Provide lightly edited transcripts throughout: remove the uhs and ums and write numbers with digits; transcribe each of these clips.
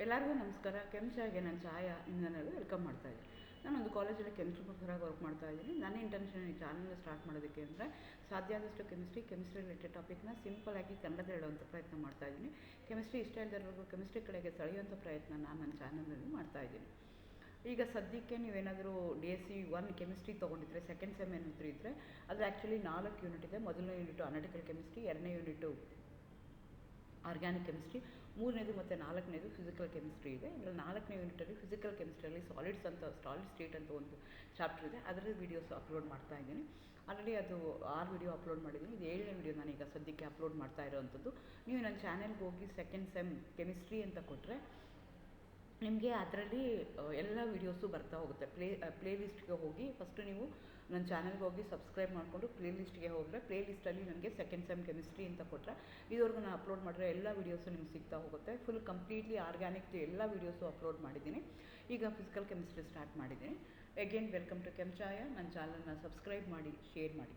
ಎಲ್ಲರಿಗೂ ನಮಸ್ಕಾರ. ಕೆಮಿಸ್ಟ್ರಿಗೆ ನಾನು ಛಾಯಾ ನಿಮ್ಮನ್ನೆಲ್ಲ ವೆಲ್ಕಮ್ ಮಾಡ್ತಾ ಇದ್ದೀನಿ. ನಾನೊಂದು ಕಾಲೇಜಲ್ಲಿ ಕೆಮಿಸ್ಟ್ರಿ ಪ್ರೊಫೆಸರಾಗಿ ವರ್ಕ್ ಮಾಡ್ತಾ ಇದ್ದೀನಿ. ನನ್ನ ಇಂಟೆನ್ಷನ್ ಈ ಚಾನಲ್ನ ಸ್ಟಾರ್ಟ್ ಮಾಡೋದಕ್ಕೆ ಅಂದರೆ ಸಾಧ್ಯ ಆದಷ್ಟು ಕೆಮಿಸ್ಟ್ರಿ ರಿಲೇಟೆಡ್ ಟಾಪಿಕ್ನ ಸಿಂಪಲಾಗಿ ಕನ್ನಡದಲ್ಲಿ ಹೇಳುವಂಥ ಪ್ರಯತ್ನ ಮಾಡ್ತಾ ಇದ್ದೀನಿ. ಕೆಮಿಸ್ಟ್ರಿ ಇಷ್ಟ ಇಲ್ಲದವರೆಗೂ ಕೆಮಿಸ್ಟ್ರಿ ಕಡೆಗೆ ಸೆಳೆಯುವಂಥ ಪ್ರಯತ್ನ ನಾನು ನನ್ನ ಚಾನಲ್ನಲ್ಲಿ ಮಾಡ್ತಾ ಇದ್ದೀನಿ. ಈಗ ಸದ್ಯಕ್ಕೆ ನೀವೇನಾದರೂ DSC-I ಕೆಮಿಸ್ಟ್ರಿ ತೊಗೊಂಡಿದ್ರೆ, ಸೆಕೆಂಡ್ ಸೆಮ್ ಏನಾದರೂ ಇದ್ದರೆ ಅದು ಆ್ಯಕ್ಚುಲಿ 4 ಯೂನಿಟ್ ಇದೆ. ಮೊದಲನೇ ಯೂನಿಟು ಅನಾಲಿಟಿಕಲ್ ಕೆಮಿಸ್ಟ್ರಿ, ಎರಡನೇ ಯೂನಿಟು ಆರ್ಗ್ಯಾನಿಕ್ ಕೆಮಿಸ್ಟ್ರಿ, ಮೂರನೇದು ಮತ್ತು ನಾಲ್ಕನೇದು ಫಿಸಿಕಲ್ ಕೆಮಿಸ್ಟ್ರಿ ಇದೆ. ಇದರಲ್ಲಿ 4ನೇ ಯೂನಿಟಲ್ಲಿ ಫಿಸಿಕಲ್ ಕೆಮಿಸ್ಟ್ರಿಯಲ್ಲಿ ಸಾಲಿಡ್ ಸ್ಟೇಟ್ ಅಂತ ಒಂದು ಚಾಪ್ಟರ್ ಇದೆ. ಅದರಲ್ಲಿ ವೀಡಿಯೋಸ್ ಅಪ್ಲೋಡ್ ಮಾಡ್ತಾ ಇದ್ದೀನಿ. ಆಲ್ರೆಡಿ ಅದು 6 ವಿಡಿಯೋ ಅಪ್ಲೋಡ್ ಮಾಡಿದ್ದೀನಿ. ಇದು 7ನೇ ವಿಡಿಯೋ ನಾನೀಗ ಸದ್ಯಕ್ಕೆ ಅಪ್ಲೋಡ್ ಮಾಡ್ತಾ ಇರೋವಂಥದ್ದು. ನೀವು ನನ್ನ ಚಾನೆಲ್ಗೆ ಹೋಗಿ ಸೆಕೆಂಡ್ ಸೆಮ್ ಕೆಮಿಸ್ಟ್ರಿ ಅಂತ ಕೊಟ್ಟರೆ ನಿಮಗೆ ಅದರಲ್ಲಿ ಎಲ್ಲ ವೀಡಿಯೋಸು ಬರ್ತಾ ಹೋಗುತ್ತೆ. ಪ್ಲೇ ಲಿಸ್ಟ್ಗೆ ಹೋಗಿ ಫಸ್ಟು ನೀವು ನನ್ನ ಚಾನಲ್ಗೆ ಹೋಗಿ ಸಬ್ಸ್ಕ್ರೈಬ್ ಮಾಡಿಕೊಂಡು ಪ್ಲೇ ಲಿಸ್ಟ್ಗೆ ಹೋದರೆ ಪ್ಲೇ ಲಿಸ್ಟಲ್ಲಿ ನನಗೆ ಸೆಕೆಂಡ್ ಸೆಮ್ ಕೆಮಿಸ್ಟ್ರಿ ಅಂತ ಕೊಟ್ಟರೆ ಇದುವರೆಗೂ ನಾನು ಅಪ್ಲೋಡ್ ಮಾಡಿರೋ ಎಲ್ಲ ವೀಡಿಯೋಸು ನಿಮ್ಗೆ ಸಿಗ್ತಾ ಹೋಗುತ್ತೆ. ಫುಲ್ ಕಂಪ್ಲೀಟ್ಲಿ ಆರ್ಗ್ಯಾನಿಕ್ ಎಲ್ಲ ವೀಡಿಯೋಸು ಅಪ್ಲೋಡ್ ಮಾಡಿದ್ದೀನಿ. ಈಗ ಫಿಸಿಕಲ್ ಕೆಮಿಸ್ಟ್ರಿ ಸ್ಟಾರ್ಟ್ ಮಾಡಿದ್ದೀನಿ. Again welcome to Chhaya. ನನ್ನ ಚಾನಲ್ನ ಸಬ್ಸ್ಕ್ರೈಬ್ ಮಾಡಿ, ಶೇರ್ ಮಾಡಿ.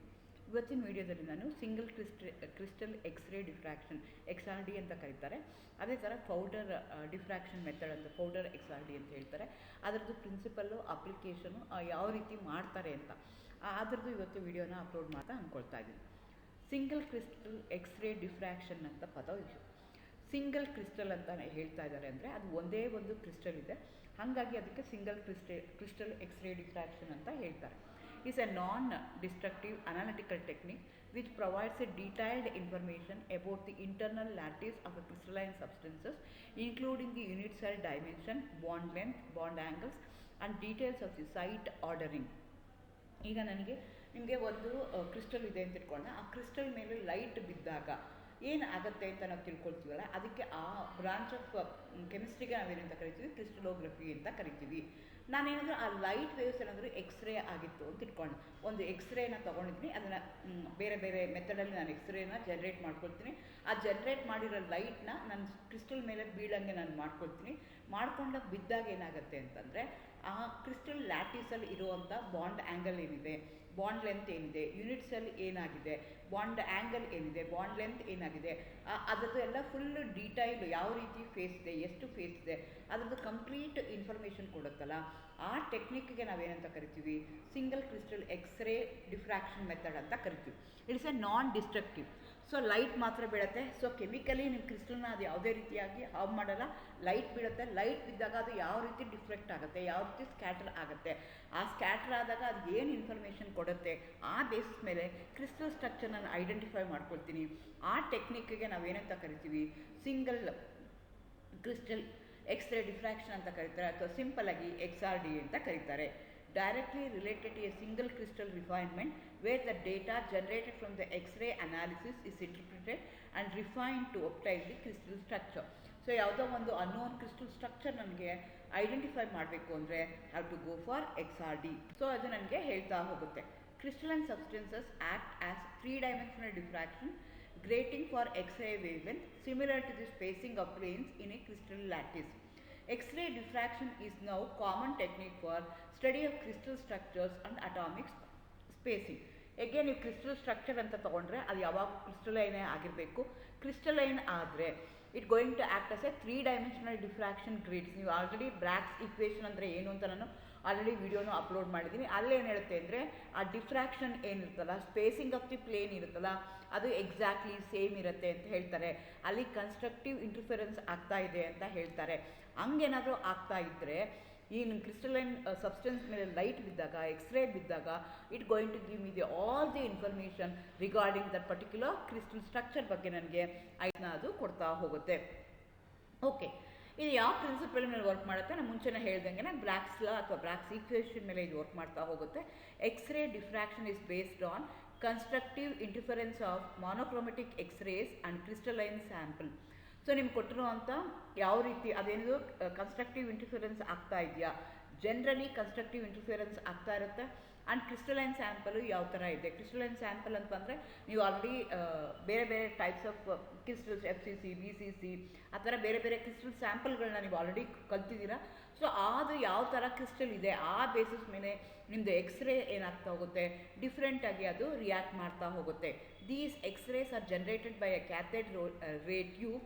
ಇವತ್ತಿನ ವೀಡಿಯೋದಲ್ಲಿ ನಾನು single crystal X-ray diffraction XRD ಅಂತ ಕರೀತಾರೆ. ಅದೇ ಥರ ಪೌಡರ್ ಡಿಫ್ರಾಕ್ಷನ್ ಮೆಥಡ್ ಅಂತ ಪೌಡರ್ XRD ಅಂತ ಹೇಳ್ತಾರೆ. ಅದರದ್ದು ಪ್ರಿನ್ಸಿಪಲ್ಲು, ಅಪ್ಲಿಕೇಶನು ಯಾವ ರೀತಿ ಮಾಡ್ತಾರೆ ಅಂತ ಅದರದ್ದು ಇವತ್ತು ವೀಡಿಯೋನ ಅಪ್ಲೋಡ್ ಮಾಡ್ತಾ ಅಂದ್ಕೊಳ್ತಾ ಇದ್ದೀನಿ. ಸಿಂಗಲ್ ಕ್ರಿಸ್ಟಲ್ ಎಕ್ಸ್ರೇ ಡಿಫ್ರಾಕ್ಷನ್ ಅಂತ ಪದ ಇದು. ಸಿಂಗಲ್ ಕ್ರಿಸ್ಟಲ್ ಅಂತ ಹೇಳ್ತಾ ಇದ್ದಾರೆ ಅಂದರೆ ಅದು ಒಂದೇ ಒಂದು ಕ್ರಿಸ್ಟಲ್ ಇದೆ, ಹಾಗಾಗಿ ಅದಕ್ಕೆ ಸಿಂಗಲ್ ಕ್ರಿಸ್ಟಲ್ ಎಕ್ಸ್ರೇ ಡಿಫ್ರಾಕ್ಷನ್ ಅಂತ ಹೇಳ್ತಾರೆ. Is a non-destructive analytical technique which provides a detailed information about the internal lattice of a crystalline substances, including the unit cell dimension, bond length, bond angles, and details of the site ordering. ಈಗ ನಿಮಗೆ ಒಂದು crystal ಇದೆ ಅಂತ ಇಟ್ಕೊಂಡೆ, ಆ crystal ಮೇಲೆ light ಬಿದ್ದಾಗ ಏನು ಆಗುತ್ತೆ ಅಂತ ನಾವು ತಿಳ್ಕೊಳ್ತೀವಲ್ಲ, ಅದಕ್ಕೆ ಆ ಬ್ರಾಂಚ್ ಆಫ್ ಕೆಮಿಸ್ಟ್ರಿಗೆ ನಾವೇನಂತ ಕರಿತೀವಿ, ಕ್ರಿಸ್ಟಲೋಗ್ರಫಿ ಅಂತ ಕರಿತೀವಿ. ನಾನೇನಾದರೂ ಆ ಲೈಟ್ ವೇವ್ಸ್ ಏನಾದರೂ ಎಕ್ಸ್ರೇ ಆಗಿತ್ತು ಅಂತ ಇಟ್ಕೊಂಡು ಒಂದು ಎಕ್ಸ್ರೇನ ತೊಗೊಂಡಿದ್ದೀನಿ, ಅದನ್ನು ಬೇರೆ ಬೇರೆ ಮೆಥಡಲ್ಲಿ ನಾನು ಎಕ್ಸ್ರೇನ ಜನ್ರೇಟ್ ಮಾಡ್ಕೊಳ್ತೀನಿ. ಆ ಜನ್ರೇಟ್ ಮಾಡಿರೋ ಲೈಟ್ನ ನಾನು ಕ್ರಿಸ್ಟಲ್ ಮೇಲೆ ಬೀಳಂಗೆ ನಾನು ಮಾಡ್ಕೊಳ್ತೀನಿ. ಮಾಡ್ಕೊಂಡಾಗ ಬಿದ್ದಾಗ ಏನಾಗುತ್ತೆ ಅಂತಂದರೆ ಆ ಕ್ರಿಸ್ಟಲ್ ಲ್ಯಾಟಿಸಲ್ಲಿ ಇರುವಂಥ ಬಾಂಡ್ ಆ್ಯಂಗಲ್ ಏನಿದೆ, ಬಾಂಡ್ ಲೆಂತ್ ಏನಿದೆ, ಯೂನಿಟ್ಸಲ್ಲಿ ಏನಾಗಿದೆ, ಬಾಂಡ್ ಆ್ಯಂಗಲ್ ಏನಿದೆ, ಬಾಂಡ್ ಲೆಂತ್ ಏನಾಗಿದೆ, ಅದರದ್ದು ಎಲ್ಲ ಫುಲ್ಲು ಡೀಟೈಲ್ ಯಾವ ರೀತಿ ಫೇಸ್ ಇದೆ, ಎಷ್ಟು ಫೇಸ್ ಇದೆ, ಅದರದ್ದು ಕಂಪ್ಲೀಟ್ ಇನ್ಫಾರ್ಮೇಷನ್ ಕೊಡುತ್ತಲ್ಲ, ಆ ಟೆಕ್ನಿಕ್ಗೆ ನಾವೇನಂತ ಕರಿತೀವಿ, single crystal X-ray diffraction method ಅಂತ ಕರಿತೀವಿ. It's a non destructive. So light ಮಾತ್ರ ಬೀಳುತ್ತೆ. ಸೊ ಕೆಮಿಕಲಿ ನಿಮ್ಮ ಕ್ರಿಸ್ಟಲ್ನ ಅದು ಯಾವುದೇ ರೀತಿಯಾಗಿ ಹಾರ್ಮ್ ಮಾಡಲ್ಲ. ಲೈಟ್ ಬೀಳುತ್ತೆ. ಲೈಟ್ ಬಿದ್ದಾಗ ಅದು ಯಾವ ರೀತಿ ಡಿಫ್ಲೆಕ್ಟ್ ಆಗುತ್ತೆ, ಯಾವ ರೀತಿ ಸ್ಕ್ಯಾಟರ್ ಆಗುತ್ತೆ, ಆ ಸ್ಕ್ಯಾಟರ್ ಆದಾಗ ಅದು ಏನು ಇನ್ಫಾರ್ಮೇಷನ್ ಕೊಡುತ್ತೆ, ಆ ಬೇಸಿಸ್ ಮೇಲೆ ಕ್ರಿಸ್ಟಲ್ ಸ್ಟ್ರಕ್ಚರ್ ನಾನು ಐಡೆಂಟಿಫೈ ಮಾಡ್ಕೊಳ್ತೀನಿ. ಆ ಟೆಕ್ನಿಕ್ಗೆ ನಾವೇನಂತ ಕರಿತೀವಿ, ಸಿಂಗಲ್ ಕ್ರಿಸ್ಟಲ್ ಎಕ್ಸ್ರೇ ಡಿಫ್ರಾಕ್ಷನ್ ಅಂತ ಕರೀತಾರೆ, ಅಥವಾ ಸಿಂಪಲಾಗಿ XRD ಅಂತ ಕರೀತಾರೆ. Directly related to a single crystal refinement where the data generated from the X-ray analysis is interpreted and refined to obtain the crystal structure. So ಯಾವುದೋ ಒಂದು ಅನ್ನೋನ್ ಕ್ರಿಸ್ಟಲ್ ಸ್ಟ್ರಕ್ಚರ್ ನನಗೆ identify ಮಾಡಬೇಕು ಅಂದರೆ have to go for XRD. So ಅದು ನನಗೆ ಹೇಳ್ತಾ ಹೋಗುತ್ತೆ. Crystalline substances act as 3-dimensional diffraction grating for X-ray wavelength similar to the spacing of planes in a crystal lattice. X-ray diffraction is now common technique for study of crystal structures and atomic spacing. again ನೀವು crystal structure ಅಂತ ತೊಗೊಂಡ್ರೆ ಅದು ಯಾವಾಗ ಕ್ರಿಸ್ಟಲೈನೇ ಆಗಿರಬೇಕು. Crystalline ಆದರೆ it going to act as a 3-dimensional diffraction grids. ನೀವು already Bragg's equation ಅಂದರೆ ಏನು ಅಂತ ನಾನು ಆಲ್ರೆಡಿ ವಿಡಿಯೋನು ಅಪ್ಲೋಡ್ ಮಾಡಿದ್ದೀನಿ. ಅಲ್ಲಿ ಏನು ಹೇಳುತ್ತೆ ಅಂದರೆ ಆ ಡಿಫ್ರಾಕ್ಷನ್ ಏನಿರುತ್ತಲ್ಲ, ಸ್ಪೇಸಿಂಗ್ ಆಫ್ ದಿ ಪ್ಲೇನ್ ಇರುತ್ತಲ್ಲ, ಅದು ಎಕ್ಸಾಕ್ಟ್ಲಿ ಸೇಮ್ ಇರುತ್ತೆ ಅಂತ ಹೇಳ್ತಾರೆ. ಅಲ್ಲಿ ಕನ್ಸ್ಟ್ರಕ್ಟಿವ್ ಇಂಟರ್ಫಿರೆನ್ಸ್ ಆಗ್ತಾ ಇದೆ ಅಂತ ಹೇಳ್ತಾರೆ. ಹಂಗೇನಾದರೂ ಆಗ್ತಾ ಇದ್ದರೆ ಈ ಕ್ರಿಸ್ಟಲೈನ್ ಸಬ್ಸ್ಟೆನ್ಸ್ ಮೇಲೆ ಲೈಟ್ ಬಿದ್ದಾಗ, ಎಕ್ಸ್ರೇ ಬಿದ್ದಾಗ, it going to give me all the information regarding that particular crystal structure ಬಗ್ಗೆ ನನಗೆ ಅದು ಕೊಡ್ತಾ ಹೋಗುತ್ತೆ. ಓಕೆ, ಇದು ಯಾವ ಪ್ರಿನ್ಸಿಪಲ್ ಮೇಲೆ ವರ್ಕ್ ಮಾಡುತ್ತೆ, ನಾನು ಮುಂಚೆನೇ ಹೇಳ್ದಂಗೆ ಬ್ರಾಗ್ಸ್ ಲಾ ಅಥವಾ ಬ್ರಾಗ್ಸ್ ಈಕ್ವೇಷನ್ ಮೇಲೆ ಇದು ವರ್ಕ್ ಮಾಡ್ತಾ ಹೋಗುತ್ತೆ. X-ray diffraction is based on constructive interference of monochromatic X-rays and crystalline sample. So ನಿಮ್ಗೆ ಕೊಟ್ಟಿರುವಂಥ ಯಾವ ರೀತಿ ಅದೇನಿದು ಕನ್ಸ್ಟ್ರಕ್ಟಿವ್ ಇಂಟರ್ಫಿರೆನ್ಸ್ ಆಗ್ತಾ ಇದೆಯಾ, ಜನರಲಿ ಕನ್ಸ್ಟ್ರಕ್ಟಿವ್ ಇಂಟರ್ಫಿರೆನ್ಸ್ ಆಗ್ತಾ ಇರುತ್ತೆ. ಆ್ಯಂಡ್ ಕ್ರಿಸ್ಟಲೈನ್ ಸ್ಯಾಂಪಲು ಯಾವ ಥರ ಇದೆ. ಕ್ರಿಸ್ಟಲೈನ್ ಸ್ಯಾಂಪಲ್ ಅಂತಂದರೆ ನೀವು ಆಲ್ರೆಡಿ ಬೇರೆ ಬೇರೆ types of crystals FCC, BCC ಆ ಥರ ಬೇರೆ ಬೇರೆ ಕ್ರಿಸ್ಟಲ್ ಸ್ಯಾಂಪಲ್ಗಳನ್ನ ನೀವು ಆಲ್ರೆಡಿ ಕಲ್ತಿದ್ದೀರಾ. ಸೊ ಅದು ಯಾವ ಥರ ಕ್ರಿಸ್ಟಲ್ ಇದೆ ಆ ಬೇಸಿಸ್ ಮೇಲೆ ನಿಮ್ಮದು ಎಕ್ಸ್ರೇ ಏನಾಗ್ತಾ ಹೋಗುತ್ತೆ, ಡಿಫ್ರೆಂಟಾಗಿ ಅದು ರಿಯಾಕ್ಟ್ ಮಾಡ್ತಾ ಹೋಗುತ್ತೆ. These X-rays are generated by a cathode ray tube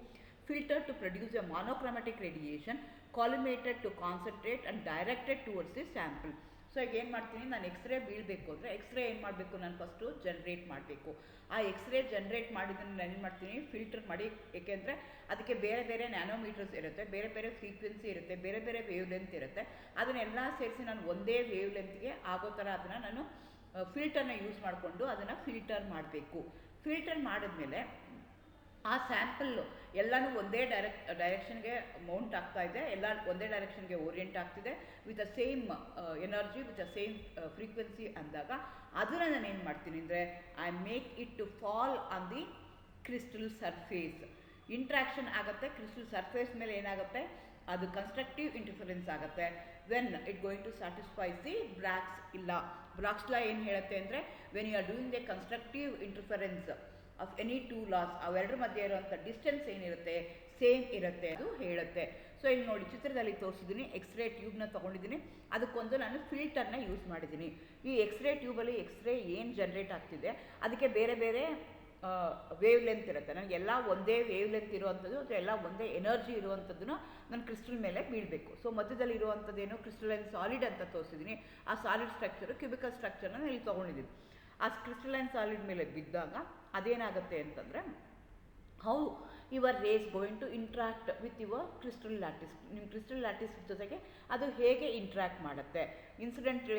filter to produce a monochromatic radiation, collimated to concentrate and directed towards the sample. So ಈಗ ಏನು ಮಾಡ್ತೀನಿ, ನಾನು ಎಕ್ಸ್ರೇ ಬೀಳಬೇಕು ಅಂದರೆ ಎಕ್ಸ್ರೇ ಏನು ಮಾಡಬೇಕು, ನಾನು ಫಸ್ಟು ಜನ್ರೇಟ್ ಮಾಡಬೇಕು. ಆ ಎಕ್ಸ್ರೇ ಜನ್ರೇಟ್ ಮಾಡಿದ್ದನ್ನು ನಾನು ಏನು ಮಾಡ್ತೀನಿ, ಫಿಲ್ಟರ್ ಮಾಡಿ. ಏಕೆಂದರೆ ಅದಕ್ಕೆ ಬೇರೆ ಬೇರೆ ನ್ಯಾನೋಮೀಟರ್ಸ್ ಇರುತ್ತೆ, ಬೇರೆ ಬೇರೆ ಫ್ರೀಕ್ವೆನ್ಸಿ ಇರುತ್ತೆ, ಬೇರೆ ಬೇರೆ ವೇವ್ ಲೆಂತ್ ಇರುತ್ತೆ. ಅದನ್ನೆಲ್ಲ ಸೇರಿಸಿ ನಾನು ಒಂದೇ ವೇವ್ ಲೆಂತ್ಗೆ ಆಗೋ ಥರ ಅದನ್ನು ನಾನು ಫಿಲ್ಟರ್ನ ಯೂಸ್ ಮಾಡಿಕೊಂಡು ಅದನ್ನು ಫಿಲ್ಟರ್ ಮಾಡಬೇಕು. ಫಿಲ್ಟರ್ ಮಾಡಿದ್ಮೇಲೆ ಆ ಸ್ಯಾಂಪಲ್ಲು ಎಲ್ಲನೂ ಒಂದೇ ಡೈರೆಕ್ಷನ್ಗೆ ಮೌಂಟ್ ಆಗ್ತಾ ಇದೆ, ಎಲ್ಲ ಒಂದೇ ಡೈರೆಕ್ಷನ್ಗೆ ಓರಿಯೆಂಟ್ ಆಗ್ತಿದೆ, with the same energy, with the same frequency ಅಂದಾಗ ಅದನ್ನು ನಾನು ಏನು ಮಾಡ್ತೀನಿ ಅಂದರೆ I make it to fall on the crystal surface. Interaction ಆಗುತ್ತೆ ಕ್ರಿಸ್ಟಲ್ ಸರ್ಫೇಸ್ ಮೇಲೆ, ಏನಾಗುತ್ತೆ ಅದು ಕನ್ಸ್ಟ್ರಕ್ಟಿವ್ ಇಂಟರ್ಫರೆನ್ಸ್ ಆಗುತ್ತೆ. When it going to satisfies the Bragg's ಇಲ್ಲ. ಬ್ರಾಗ್ಸ್ ಲಾ ಏನು ಹೇಳುತ್ತೆ ಅಂದರೆ when you are doing the constructive interference of any two laws, ಅವೆರಡರ ಮಧ್ಯೆ ಇರುವಂಥ ಡಿಸ್ಟೆನ್ಸ್ ಏನಿರುತ್ತೆ ಸೇಮ್ ಇರುತ್ತೆ ಅದು ಹೇಳುತ್ತೆ. ಸೊ ಇಲ್ಲಿ ನೋಡಿ ಚಿತ್ರದಲ್ಲಿ ತೋರಿಸಿದ್ದೀನಿ, ಎಕ್ಸ್ರೇ ಟ್ಯೂಬ್ನ ತೊಗೊಂಡಿದ್ದೀನಿ, ಅದಕ್ಕೊಂದು ನಾನು ಫಿಲ್ಟರ್ನ ಯೂಸ್ ಮಾಡಿದ್ದೀನಿ. ಈ ಎಕ್ಸ್ರೇ ಟ್ಯೂಬಲ್ಲಿ ಎಕ್ಸ್ರೇ ಏನು ಜನ್ರೇಟ್ ಆಗ್ತಿದೆ ಅದಕ್ಕೆ ಬೇರೆ ಬೇರೆ ವೇವ್ ಲೆಂತ್ ಇರುತ್ತೆ. ನನಗೆಲ್ಲ ಒಂದೇ ವೇವ್ ಲೆಂತ್ ಇರುವಂಥದ್ದು ಅಥವಾ ಎಲ್ಲ ಒಂದೇ ಎನರ್ಜಿ ಇರುವಂಥದ್ದನ್ನು ನಾನು ಕ್ರಿಸ್ಟಲ್ ಮೇಲೆ ಬೀಳಬೇಕು. ಸೊ ಮಧ್ಯದಲ್ಲಿ ಇರುವಂಥದ್ದೇನು ಕ್ರಿಸ್ಟಲೈನ್ ಸಾಲಿಡ್ ಅಂತ ತೋರಿಸಿದ್ದೀನಿ. ಆ ಸಾಲಿಡ್ ಸ್ಟ್ರಕ್ಚರು ಕ್ಯೂಬಿಕಲ್ ಸ್ಟ್ರಕ್ಚರ್ನ ನಾನು ಇಲ್ಲಿ ತೊಗೊಂಡಿದ್ದೀನಿ. ಆ ಕ್ರಿಸ್ಟಲೈನ್ ಸಾಲಿಡ್ ಮೇಲೆ ಬಿದ್ದಾಗ ಅದೇನಾಗುತ್ತೆ ಅಂತಂದರೆ how your rays going to interact with your crystal lattice. ನಿಮ್ಮ ಕ್ರಿಸ್ಟಲ್ ಲ್ಯಾಟಿಸ್ ಜೊತೆಗೆ ಅದು ಹೇಗೆ ಇಂಟ್ರಾಕ್ಟ್ ಮಾಡುತ್ತೆ, ಇನ್ಸಿಡೆಂಟ್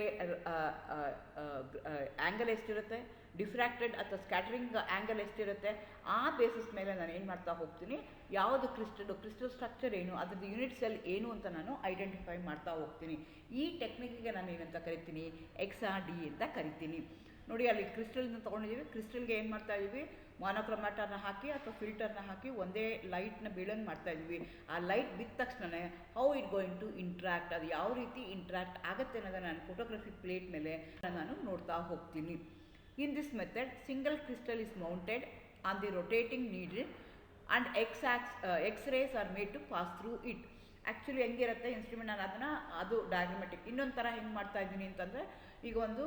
ಆ್ಯಂಗಲ್ ಎಷ್ಟಿರುತ್ತೆ, ಡಿಫ್ರಾಕ್ಟೆಡ್ ಅಥವಾ ಸ್ಕ್ಯಾಟರಿಂಗ್ ಆ್ಯಂಗಲ್ ಎಷ್ಟಿರುತ್ತೆ, ಆ ಬೇಸಿಸ್ ಮೇಲೆ ನಾನು ಏನು ಮಾಡ್ತಾ ಹೋಗ್ತೀನಿ, ಯಾವುದು ಕ್ರಿಸ್ಟಲ್ ಸ್ಟ್ರಕ್ಚರ್ ಏನು, ಅದ್ರದ್ದು ಯೂನಿಟ್ ಸೆಲ್ ಏನು ಅಂತ ನಾನು ಐಡೆಂಟಿಫೈ ಮಾಡ್ತಾ ಹೋಗ್ತೀನಿ. ಈ ಟೆಕ್ನಿಕ್ಗೆ ನಾನು ಏನಂತ ಕರಿತೀನಿ, XRD ಅಂತ ಕರಿತೀನಿ. ನೋಡಿ ಅಲ್ಲಿ ಕ್ರಿಸ್ಟಲ್ನ ತೊಗೊಂಡಿದ್ದೀವಿ, ಕ್ರಿಸ್ಟಲ್ಗೆ ಏನು ಮಾಡ್ತಾ ಇದ್ದೀವಿ, ಮಾನೋಕ್ರೊಮ್ಯಾಟರ್ನ ಹಾಕಿ ಅಥವಾ ಫಿಲ್ಟರ್ನ ಹಾಕಿ ಒಂದೇ ಲೈಟ್ನ ಬೀಳಂಗೆ ಮಾಡ್ತಾ ಇದ್ದೀವಿ. ಆ ಲೈಟ್ ಬಿದ್ದ ತಕ್ಷಣ how it going to interact, ಅದು ಯಾವ ರೀತಿ ಇಂಟ್ರಾಕ್ಟ್ ಆಗುತ್ತೆ ಅನ್ನೋದನ್ನು ನಾನು ಫೋಟೋಗ್ರಫಿ ಪ್ಲೇಟ್ ಮೇಲೆ ನಾನು ನೋಡ್ತಾ ಹೋಗ್ತೀನಿ. In this method single crystal is mounted on the rotating needle and X-rays are made to pass through it. Actually ಹೆಂಗಿರುತ್ತೆ ಇನ್ಸ್ಟ್ರೂಮೆಂಟ್, ನಾನು ಅದನ್ನು ಅದು ಡಯಾಗ್ರಾಮೆಟಿಕ್. ಇನ್ನೊಂದು ಥರ ಹೆಂಗೆ ಮಾಡ್ತಾ ಇದ್ದೀನಿ ಅಂತಂದರೆ, ಈಗ ಒಂದು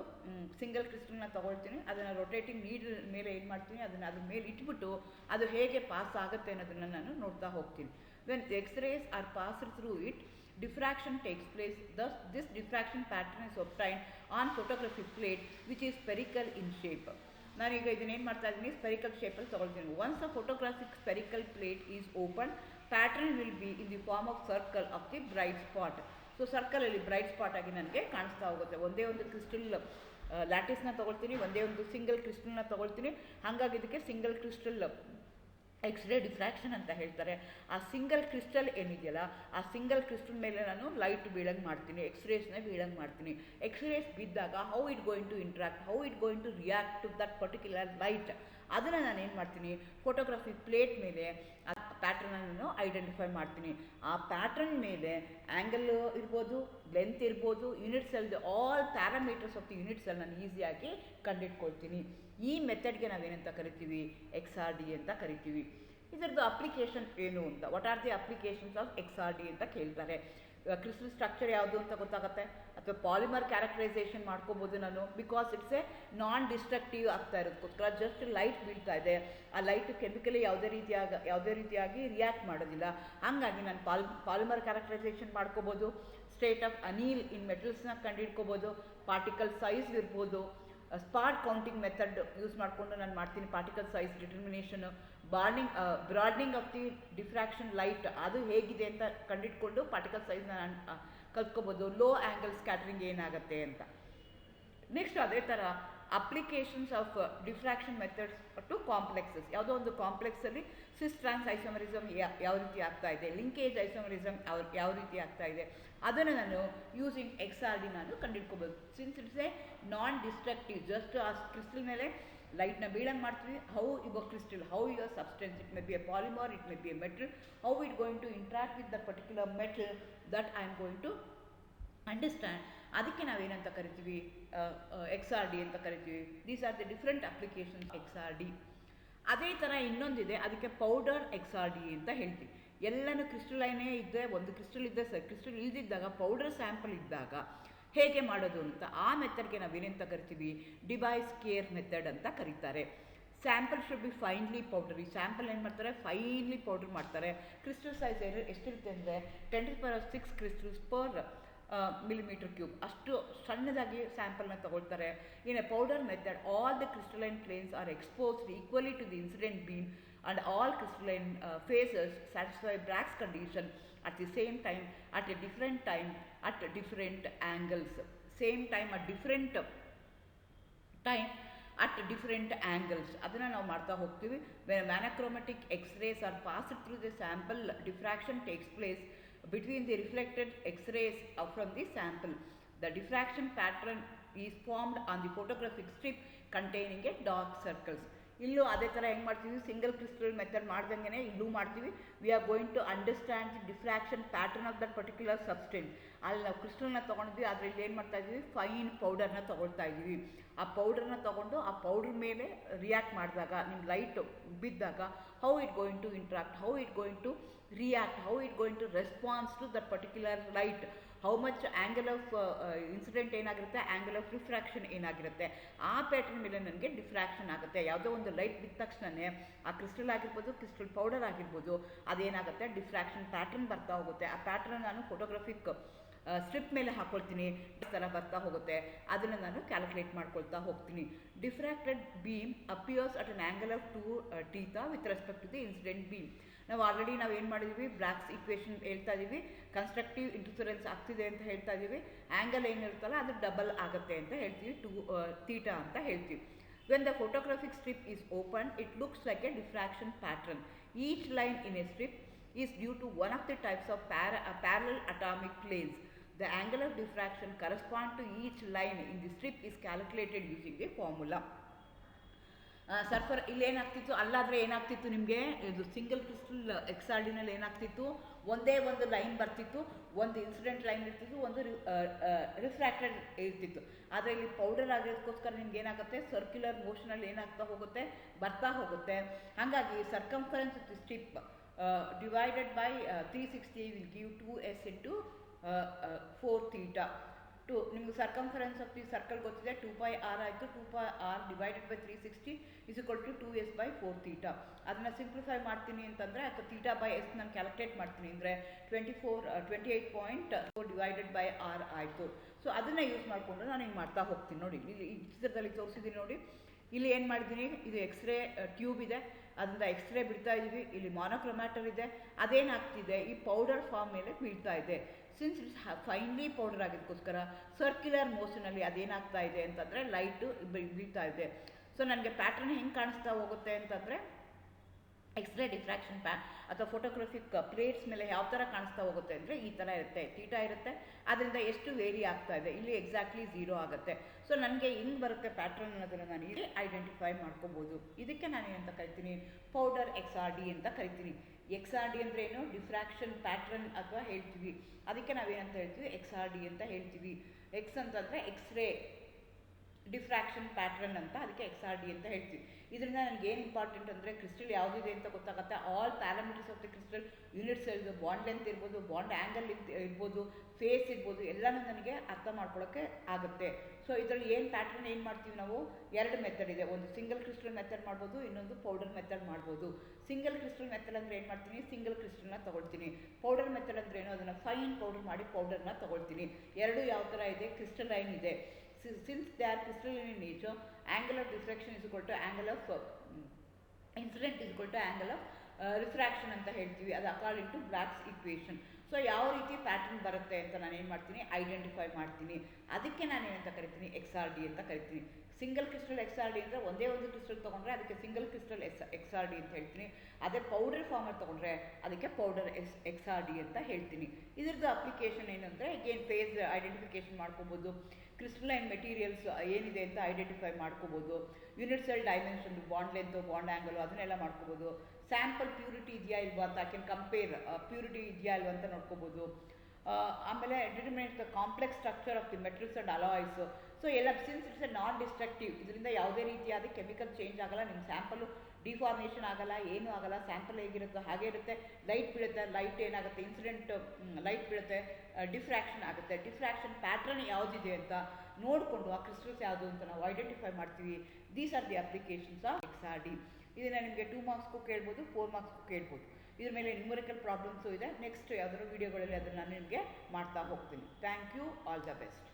ಸಿಂಗಲ್ ಕ್ರಿಸ್ಟಲ್ನ ತೊಗೊಳ್ತೀನಿ, ಅದನ್ನು ರೊಟೇಟಿಂಗ್ ನೀಡಲ್ ಮೇಲೆ ಏನು ಮಾಡ್ತೀನಿ, ಅದನ್ನು ಅದ್ರ ಮೇಲೆ ಇಟ್ಬಿಟ್ಟು ಅದು ಹೇಗೆ ಪಾಸ್ ಆಗುತ್ತೆ ಅನ್ನೋದನ್ನು ನಾನು ನೋಡ್ತಾ ಹೋಗ್ತೀನಿ. When X-rays are passed through it, diffraction takes place. Thus this diffraction pattern is obtained on photography plate which is spherical in shape. ನಾನೀಗ ಇದನ್ನೇನು ಮಾಡ್ತಾ ಇದ್ದೀನಿ, ಸ್ಪೆರಿಕಲ್ ಶೇಪಲ್ಲಿ ತೊಗೊಳ್ತೀನಿ. Once a photographic spherical plate is open, pattern will be in the form of circle of the bright spot. So ಸರ್ಕಲಲ್ಲಿ bright spot ಆಗಿ ನನಗೆ ಕಾಣಿಸ್ತಾ ಹೋಗುತ್ತೆ. ಒಂದೇ ಒಂದು ಕ್ರಿಸ್ಟಲ್ ಲ್ಯಾಟಿಸ್ನ ತೊಗೊಳ್ತೀನಿ, ಒಂದೇ ಒಂದು ಸಿಂಗಲ್ ಕ್ರಿಸ್ಟಲ್ನ ತೊಗೊಳ್ತೀನಿ. ಹಾಗಾಗಿ ಇದಕ್ಕೆ ಸಿಂಗಲ್ ಕ್ರಿಸ್ಟಲ್ ಎಕ್ಸ್ರೇ ಡಿಫ್ರಾಕ್ಷನ್ ಅಂತ ಹೇಳ್ತಾರೆ. ಆ ಸಿಂಗಲ್ ಕ್ರಿಸ್ಟಲ್ ಏನಿದೆಯಲ್ಲ, ಆ ಸಿಂಗಲ್ ಕ್ರಿಸ್ಟಲ್ ಮೇಲೆ ನಾನು ಲೈಟ್ ಬೀಳಂಗೆ ಮಾಡ್ತೀನಿ, ಎಕ್ಸ್ರೇಸ್ನ ಬೀಳಂಗೆ ಮಾಡ್ತೀನಿ. ಎಕ್ಸ್ರೇಸ್ ಬಿದ್ದಾಗ how it going to interact, how it going to react to that particular light, ಅದನ್ನು ನಾನು ಏನು ಮಾಡ್ತೀನಿ, ಫೋಟೋಗ್ರಫಿ ಪ್ಲೇಟ್ ಮೇಲೆ ಆ ಪ್ಯಾಟ್ರನನ್ನು ಐಡೆಂಟಿಫೈ ಮಾಡ್ತೀನಿ. ಆ ಪ್ಯಾಟ್ರನ್ ಮೇಲೆ ಆ್ಯಂಗಲ್ ಇರ್ಬೋದು, ಲೆಂತ್ ಇರ್ಬೋದು, unit cell, all parameters of the unit cell ನಾನು ಈಸಿಯಾಗಿ ಕಂಡಿಡ್ಕೊಳ್ತೀನಿ. ಈ ಮೆಥಡ್ಗೆ ನಾವೇನಂತ ಕರಿತೀವಿ, XRD ಅಂತ ಕರಿತೀವಿ. ಇದರದ್ದು ಅಪ್ಲಿಕೇಶನ್ ಏನು ಅಂತ, what are the applications of XRD ಅಂತ ಕೇಳ್ತಾರೆ. ಕ್ರಿಸ್ಟಲ್ ಸ್ಟ್ರಕ್ಚರ್ ಯಾವುದು ಅಂತ ಗೊತ್ತಾಗುತ್ತೆ, ಅಥವಾ ಪಾಲಿಮರ್ ಕ್ಯಾರೆಕ್ಟರೈಸೇಷನ್ ಮಾಡ್ಕೋಬೋದು ನಾನು, because it's a non destructive ಆಗ್ತಾ ಇರೋದಕ್ಕೋಸ್ಕರ. ಜಸ್ಟ್ ಲೈಟ್ ಬೀಳ್ತಾ ಇದೆ, ಆ ಲೈಟ್ ಕೆಮಿಕಲಿ ಯಾವುದೇ ರೀತಿಯಾಗಿ ರಿಯಾಕ್ಟ್ ಮಾಡೋದಿಲ್ಲ. ಹಾಗಾಗಿ ನಾನು ಪಾಲಿಮರ್ ಕ್ಯಾರೆಕ್ಟರೈಸೇಷನ್ ಮಾಡ್ಕೋಬೋದು. ಸ್ಟೇಟ್ ಆಫ್ ಅನೀಲ್ ಇನ್ ಮೆಟಲ್ಸ್ನ ಕಂಡುಹಿಡ್ಕೋಬೋದು. ಪಾರ್ಟಿಕಲ್ ಸೈಜ್ ಇರ್ಬೋದು. ಸ್ಪಾಟ್ ಕೌಂಟಿಂಗ್ ಮೆಥಡ್ ಯೂಸ್ ಮಾಡಿಕೊಂಡು ನಾನು ಮಾಡ್ತೀನಿ particle size determination. Broadening of the diffraction light ಅದು ಹೇಗಿದೆ ಅಂತ ಕಂಡಿಟ್ಕೊಂಡು ಪಾರ್ಟಿಕಲ್ ಸೈಜ್ನ ನಾನು ಕಲ್ತ್ಕೋಬೋದು. ಲೋ ಆ್ಯಂಗಲ್ ಸ್ಕ್ಯಾಟ್ರಿಂಗ್ ಏನಾಗುತ್ತೆ ಅಂತ. ನೆಕ್ಸ್ಟ್ ಅದೇ ಥರ applications of diffraction methods to complexes. ಯಾವುದೋ ಒಂದು ಕಾಂಪ್ಲೆಕ್ಸಲ್ಲಿ ಸಿಸ್ ಟ್ರಾನ್ಸ್ ಐಸೋಮರಿಸಮ್ ಯಾವ ರೀತಿ ಆಗ್ತಾ ಇದೆ, ಲಿಂಕೇಜ್ ಐಸೋಮರಿಸಮ್ ಯಾವ ರೀತಿ ಆಗ್ತಾ ಇದೆ, ಅದನ್ನು ನಾನು ಯೂಸಿಂಗ್ XRD ನಾನು ಕಂಡುಹಿಡ್ಕೋಬೋದು. Since it's a non destructive, just ಆ ಕ್ರಿಸ್ಟಲ್ ಮೇಲೆ ಲೈಟ್ನ ಬೀಳಂಗೆ ಮಾಡ್ತೀವಿ. How your crystal, how your substance, it may be a polymer, it may be a metal, how it going to interact with the particular metal, that I am going to understand. ಅದಕ್ಕೆ ನಾವೇನಂತ ಕರಿತೀವಿ, XRD ಅಂತ ಕರಿತೀವಿ. These are the different applications XRD. ಅದೇ ಥರ ಇನ್ನೊಂದಿದೆ, ಅದಕ್ಕೆ powder XRD ಅಂತ ಹೇಳ್ತೀವಿ. ಎಲ್ಲನೂ ಕ್ರಿಸ್ಟಲೈನೇ ಇದ್ದರೆ, ಒಂದು ಕ್ರಿಸ್ಟಲ್ ಇದ್ದರೆ ಸರ್, ಕ್ರಿಸ್ಟಲ್ ಇಲ್ದಿದ್ದಾಗ ಪೌಡರ್ ಸ್ಯಾಂಪಲ್ ಇದ್ದಾಗ ಹೇಗೆ ಮಾಡೋದು ಅಂತ, ಆ ಮೆಥಡ್ಗೆ ನಾವೇನಂತ ಕರಿತೀವಿ, ಡಿವೈಸ್ ಕೇರ್ ಮೆಥಡ್ ಅಂತ ಕರೀತಾರೆ. Sample should be finally powder. ಈ ಸ್ಯಾಂಪಲ್ ಏನು ಮಾಡ್ತಾರೆ, ಫೈನ್ಲಿ ಪೌಡರ್ ಮಾಡ್ತಾರೆ. ಕ್ರಿಸ್ಟಲ್ ಸೈಜ್ ಎಷ್ಟಿರುತ್ತೆ ಅಂದರೆ 10⁶ ಕ್ರಿಸ್ಟಲ್ಸ್ ಪರ್ millimeter cube. ಅಷ್ಟು ಸಣ್ಣದಾಗಿ ಸ್ಯಾಂಪಲ್ನ ತಗೊಳ್ತಾರೆ. In a powder method all the crystalline planes are exposed equally to the incident beam and all crystalline phases satisfy Bragg's condition at the same time at a different time at different angles. Same time at different time at different angles. ಅದನ್ನು ನಾವು ಮಾಡ್ತಾ ಹೋಗ್ತೀವಿ. When monochromatic X-rays are passed through the sample, diffraction takes place between the reflected X-rays from the sample. The diffraction pattern is formed on the photographic strip containing a dark circles. ಇಲ್ಲೂ ಅದೇ ಥರ ಹೆಂಗೆ ಮಾಡ್ತೀವಿ, single crystal method ಮಾಡ್ದಂಗೆ ಇಲ್ಲೂ ಮಾಡ್ತೀವಿ. We are going to understand the diffraction pattern of that particular substance. ಅಲ್ಲಿ ನಾವು ಕ್ರಿಸ್ಟಲ್ನ ತೊಗೊಂಡ್ವಿ, ಅದರಲ್ಲಿ ಏನು ಮಾಡ್ತಾ ಇದ್ದೀವಿ, ಫೈನ್ ಪೌಡರ್ನ ತೊಗೊಳ್ತಾ ಇದ್ದೀವಿ. ಆ ಪೌಡರ್ನ ತೊಗೊಂಡು ಆ ಪೌಡ್ರ್ ಮೇಲೆ ರಿಯಾಕ್ಟ್ ಮಾಡಿದಾಗ, ನಿಮ್ಮ ಲೈಟ್ ಬಿದ್ದಾಗ how it going to interact, how it going to react, how it going to response to that particular light, how much angle of incident ಏನಾಗಿರುತ್ತೆ, ಆ್ಯಂಗಲ್ ಆಫ್ ರಿಫ್ರಾಕ್ಷನ್ ಏನಾಗಿರುತ್ತೆ, ಆ ಪ್ಯಾಟರ್ನ್ ಮೇಲೆ ನನಗೆ diffraction ಆಗುತ್ತೆ. ಯಾವುದೋ ಒಂದು ಲೈಟ್ ಬಿದ್ದ ತಕ್ಷಣವೇ ಆ ಕ್ರಿಸ್ಟಲ್ ಆಗಿರ್ಬೋದು, ಕ್ರಿಸ್ಟಲ್ ಪೌಡರ್ ಆಗಿರ್ಬೋದು, ಅದೇನಾಗುತ್ತೆ, ಡಿಫ್ರಾಕ್ಷನ್ ಪ್ಯಾಟರ್ನ್ ಬರ್ತಾ ಹೋಗುತ್ತೆ. ಆ ಪ್ಯಾಟರ್ನ್ ನಾನು ಫೋಟೋಗ್ರಫಿಕ್ ಸ್ಟ್ರಿಪ್ ಮೇಲೆ ಹಾಕ್ಕೊಳ್ತೀನಿ, ಥರ ಬರ್ತಾ ಹೋಗುತ್ತೆ. ಅದನ್ನು ನಾನು ಕ್ಯಾಲ್ಕುಲೇಟ್ ಮಾಡ್ಕೊಳ್ತಾ ಹೋಗ್ತೀನಿ. Diffracted beam appears at an angle of 2θ with respect to the incident beam. ನಾವು ಆಲ್ರೆಡಿ ನಾವು ಏನು ಮಾಡಿದ್ವಿ, ಬ್ರಾಗ್ಸ್ ಈಕ್ವೇಷನ್ ಹೇಳ್ತಾ ಇದ್ದೀವಿ, ಕನ್ಸ್ಟ್ರಕ್ಟಿವ್ ಇಂಟರ್ಫರೆನ್ಸ್ ಆಗ್ತಿದೆ ಅಂತ ಹೇಳ್ತಾ ಇದ್ದೀವಿ. ಆ್ಯಂಗಲ್ ಏನಿರುತ್ತಲ್ಲ ಅದು ಡಬಲ್ ಆಗುತ್ತೆ ಅಂತ ಹೇಳ್ತೀವಿ, 2θ ಅಂತ ಹೇಳ್ತೀವಿ. When the photographic strip is open, it looks like a diffraction pattern. Each line in a strip is due to one of the types of parallel atomic planes. The angle of diffraction corresponding to each line in the strip is calculated using a formula. ಸರ್ಫರ್ ಇಲ್ಲೇನಾಗ್ತಿತ್ತು, ಅಲ್ಲಾದರೆ ಏನಾಗ್ತಿತ್ತು, ನಿಮಗೆ ಇದು single crystal XRDನಲ್ಲಿ ಏನಾಗ್ತಿತ್ತು, ಒಂದೇ ಒಂದು line ಬರ್ತಿತ್ತು, ಒಂದು ಇನ್ಸಿಡೆಂಟ್ ಲೈನ್ ಇರ್ತಿತ್ತು, ಒಂದು ರಿಫ್ರಾಕ್ಟೆಡ್ ಇರ್ತಿತ್ತು. ಆದರೆ ಇಲ್ಲಿ ಪೌಡರ್ ಆಗಿರೋದಕ್ಕೋಸ್ಕರ ನಿಮ್ಗೆ ಏನಾಗುತ್ತೆ, ಸರ್ಕ್ಯುಲರ್ ಮೋಷನಲ್ಲಿ ಏನಾಗ್ತಾ ಹೋಗುತ್ತೆ, ಬರ್ತಾ ಹೋಗುತ್ತೆ. ಹಾಗಾಗಿ circumference of the strip divided by 360 will give 2s into 4θ. ನಿಮ್ಗೆ ಸರ್ಕಂಫರೆನ್ಸ್ ಆಫ್ ದಿ ಸರ್ಕಲ್ ಗೊತ್ತಿದೆ, 2πr ಆಯಿತು. 2πr divided by 360 is equal to 2s/4θ. ಅದನ್ನು ಸಿಂಪ್ಲಿಫೈ ಮಾಡ್ತೀನಿ ಅಂತಂದರೆ, ಅಥವಾ θ/s ನಾನು ಕ್ಯಾಲ್ಕುಲೇಟ್ ಮಾಡ್ತೀನಿ ಅಂದರೆ 28.4 ಡಿವೈಡೆಡ್ ಬೈ r ಆಯಿತು. ಸೊ ಅದನ್ನು ಯೂಸ್ ಮಾಡಿಕೊಂಡು ನಾನು ಹಿಂಗೆ ಮಾಡ್ತಾ ಹೋಗ್ತೀನಿ. ನೋಡಿ, ಇಲ್ಲಿ ಈ ಚಿತ್ರದಲ್ಲಿ ತೋರಿಸಿದ್ದೀನಿ ನೋಡಿ. ಇಲ್ಲಿ ಏನು ಮಾಡಿದ್ದೀನಿ, ಇದು ಎಕ್ಸ್ರೇ ಟ್ಯೂಬ್ ಇದೆ, ಅದರಿಂದ ಎಕ್ಸ್ರೇ ಬಿಡ್ತಾ ಇದ್ದೀವಿ. ಇಲ್ಲಿ ಮಾನೋಕ್ರೊಮ್ಯಾಟರ್ ಇದೆ, ಅದೇನಾಗ್ತಿದೆ, ಈ ಪೌಡರ್ ಫಾರ್ಮ್ ಮೇಲೆ ಬೀಳ್ತಾ ಇದೆ. ಸಿನ್ಸ್ ಇಟ್ಸ್ ಫೈನ್ಲಿ ಪೌಡರ್ ಆಗಿದ್ದಕ್ಕೋಸ್ಕರ ಸರ್ಕ್ಯುಲರ್ ಮೋಷನಲ್ಲಿ ಅದೇನಾಗ್ತಾ ಇದೆ ಅಂತಂದರೆ ಲೈಟು ಬೀಳ್ತಾ ಇದೆ. ಸೊ ನನಗೆ ಪ್ಯಾಟ್ರನ್ ಹೆಂಗೆ ಕಾಣಿಸ್ತಾ ಹೋಗುತ್ತೆ ಅಂತಂದರೆ, ಎಕ್ಸ್ರೇ ಡಿಫ್ರಾಕ್ಷನ್ ಅಥವಾ ಫೋಟೋಗ್ರಫಿಕ್ ಪ್ಲೇಟ್ಸ್ ಮೇಲೆ ಯಾವ ಥರ ಕಾಣಿಸ್ತಾ ಹೋಗುತ್ತೆ ಅಂದರೆ ಈ ಥರ ಇರುತ್ತೆ, θ ಇರುತ್ತೆ. ಅದರಿಂದ ಎಷ್ಟು ವೇರಿ ಆಗ್ತಾ ಇದೆ, ಇಲ್ಲಿ ಎಕ್ಸಾಕ್ಟ್ಲಿ 0 ಆಗುತ್ತೆ. ಸೊ ನನಗೆ ಹಿಂಗೆ ಬರುತ್ತೆ ಪ್ಯಾಟ್ರನ್ ಅನ್ನೋದನ್ನು ನಾನು ಇಲ್ಲಿ ಐಡೆಂಟಿಫೈ ಮಾಡ್ಕೋಬೋದು. ಇದಕ್ಕೆ ನಾನು ಏನಂತ ಕರಿತೀನಿ, ಪೌಡರ್ XRD ಅಂತ ಕರಿತೀನಿ. XRD ಅಂದರೆ ಏನು, ಡಿಫ್ರಾಕ್ಷನ್ ಪ್ಯಾಟ್ರನ್ ಅಥವಾ ಹೇಳ್ತೀವಿ. ಅದಕ್ಕೆ ನಾವೇನಂತ ಹೇಳ್ತೀವಿ, XRD ಅಂತ ಹೇಳ್ತೀವಿ. ಎಕ್ಸ್ ಅಂತಂದರೆ ಎಕ್ಸ್ರೇ ಡಿಫ್ರಾಕ್ಷನ್ ಪ್ಯಾಟ್ರನ್ ಅಂತ, ಅದಕ್ಕೆ XRD ಅಂತ ಹೇಳ್ತೀವಿ. ಇದರಿಂದ ನನಗೆ ಏನು ಇಂಪಾರ್ಟೆಂಟ್ ಅಂದರೆ, ಕ್ರಿಸ್ಟಲ್ ಯಾವುದಿದೆ ಅಂತ ಗೊತ್ತಾಗುತ್ತೆ. All parameters of the crystal units ಇರ್ಬೋದು, ಬಾಂಡ್ ಲೆಂತ್ ಇರ್ಬೋದು, ಬಾಂಡ್ ಆ್ಯಂಗಲ್ ಇರ್ಬೋದು, ಫೇಸ್ ಇರ್ಬೋದು, ಎಲ್ಲನೂ ನನಗೆ ಅರ್ಥ ಮಾಡ್ಕೊಳ್ಳೋಕ್ಕೆ ಆಗುತ್ತೆ. ಸೊ ಇದರಲ್ಲಿ ಏನು ಪ್ಯಾಟ್ರನ್ ಏನು ಮಾಡ್ತೀವಿ ನಾವು, ಎರಡು ಮೆಥಡ್ ಇದೆ. ಒಂದು ಸಿಂಗಲ್ ಕ್ರಿಸ್ಟಲ್ ಮೆಥಡ್ ಮಾಡ್ಬೋದು, ಇನ್ನೊಂದು ಪೌಡರ್ ಮೆಥಡ್ ಮಾಡ್ಬೋದು. ಸಿಂಗಲ್ ಕ್ರಿಸ್ಟಲ್ ಮೆಥಡ್ ಅಂದರೆ ಏನು ಮಾಡ್ತೀನಿ, ಸಿಂಗಲ್ ಕ್ರಿಸ್ಟಲ್ನ ತೊಗೊಳ್ತೀನಿ. ಪೌಡರ್ ಮೆಥಡ್ ಅಂದರೆ ಏನು, ಅದನ್ನು ಫೈನ್ ಪೌಡರ್ ಮಾಡಿ ಪೌಡರ್ನ ತೊಗೊಳ್ತೀನಿ. ಎರಡು ಯಾವ ಥರ ಇದೆ, ಕ್ರಿಸ್ಟಲೈನ್ ಇದೆ. Since they are crystalline in nature, angle of diffraction is equal to angle of incident is equal to angle of refraction ಅಂತ ಹೇಳ್ತೀವಿ. ಅದು ಅಕಾರ್ಡಿಂಗ್ ಟು ಬ್ರಾಗ್ಸ್ ಈಕ್ವೇಷನ್. ಸೊ ಯಾವ ರೀತಿ ಪ್ಯಾಟರ್ನ್ ಬರುತ್ತೆ ಅಂತ ನಾನು ಏನು ಮಾಡ್ತೀನಿ, ಐಡೆಂಟಿಫೈ ಮಾಡ್ತೀನಿ. ಅದಕ್ಕೆ ನಾನು ಏನಂತ ಕರಿತೀನಿ, XRD ಅಂತ ಕರಿತೀನಿ. ಸಿಂಗಲ್ ಕ್ರಿಸ್ಟಲ್ XRD ಅಂದರೆ ಒಂದೇ ಒಂದು ಕ್ರಿಸ್ಟಲ್ ತೊಗೊಂಡ್ರೆ ಅದಕ್ಕೆ ಸಿಂಗಲ್ ಕ್ರಿಸ್ಟಲ್ XRD ಅಂತ ಹೇಳ್ತೀನಿ. ಅದೇ ಪೌಡರ್ ಫಾರ್ಮಲ್ಲಿ ತೊಗೊಂಡ್ರೆ ಅದಕ್ಕೆ ಪೌಡರ್ XRD ಅಂತ ಹೇಳ್ತೀನಿ. ಇದ್ರದ್ದು ಅಪ್ಲಿಕೇಶನ್ ಏನಂದರೆ, ಅಗೇನ್ ಫೇಸ್ ಐಡೆಂಟಿಫಿಕೇಷನ್ ಮಾಡ್ಕೊಬೋದು, ಕ್ರಿಸ್ಟಲೈನ್ ಮೆಟೀರಿಯಲ್ಸ್ ಏನಿದೆ ಅಂತ ಐಡೆಂಟಿಫೈ ಮಾಡ್ಕೋಬೋದು, unit cell dimension, bond length, bond angle ಅದನ್ನೆಲ್ಲ ಮಾಡ್ಕೋಬೋದು. ಸ್ಯಾಂಪಲ್ ಪ್ಯೂರಿಟಿ ಇದೆಯಾ ಇಲ್ವಾ ಅಂತ ಐ ಕ್ಯಾನ್ ಕಂಪೇರ್, ಪ್ಯೂರಿಟಿ ಇದೆಯಾ ಇಲ್ವಾ ಅಂತ ನೋಡ್ಕೋಬೋದು. ಆಮೇಲೆ determinate the complex structure of the metals and alloys. So ಎಲ್ಲ since it's a non destructive, ಇದರಿಂದ ಯಾವುದೇ ರೀತಿಯಾದ ಕೆಮಿಕಲ್ ಚೇಂಜ್ ಆಗಲ್ಲ, ನಿಮ್ಮ ಸ್ಯಾಂಪಲು ಡಿಫಾರ್ಮೇಷನ್ ಆಗಲ್ಲ, ಏನೂ ಆಗಲ್ಲ. ಸ್ಯಾಂಪಲ್ ಹೇಗಿರುತ್ತೋ ಹಾಗೆ ಇರುತ್ತೆ. ಲೈಟ್ ಬೀಳುತ್ತೆ, ಲೈಟ್ ಏನಾಗುತ್ತೆ, ಇನ್ಸಿಡೆಂಟ್ ಲೈಟ್ ಬೀಳುತ್ತೆ, ಡಿಫ್ರಾಕ್ಷನ್ ಆಗುತ್ತೆ. ಡಿಫ್ರಾಕ್ಷನ್ ಪ್ಯಾಟ್ರನ್ ಯಾವುದಿದೆ ಅಂತ ನೋಡಿಕೊಂಡು ಆ ಕ್ರಿಸ್ಟಲ್ಸ್ ಯಾವುದು ಅಂತ ನಾವು ಐಡೆಂಟಿಫೈ ಮಾಡ್ತೀವಿ. These are the applications of XRD. ಇದನ್ನು ನಿಮಗೆ 2 ಮಾರ್ಕ್ಸ್ಗೂ ಕೇಳ್ಬೋದು, 4 ಮಾರ್ಕ್ಸ್ಗೂ ಕೇಳ್ಬೋದು. ಇದ್ರ ಮೇಲೆ ನ್ಯೂಮರಿಕಲ್ ಪ್ರಾಬ್ಲಮ್ಸು ಇದೆ. ನೆಕ್ಸ್ಟ್ ಯಾವ್ದಾದ್ರು ವೀಡಿಯೋಗಳಲ್ಲಿ ಅದನ್ನು ನಾನು ನಿಮಗೆ ಮಾಡ್ತಾ ಹೋಗ್ತೀನಿ. Thank you. All the best.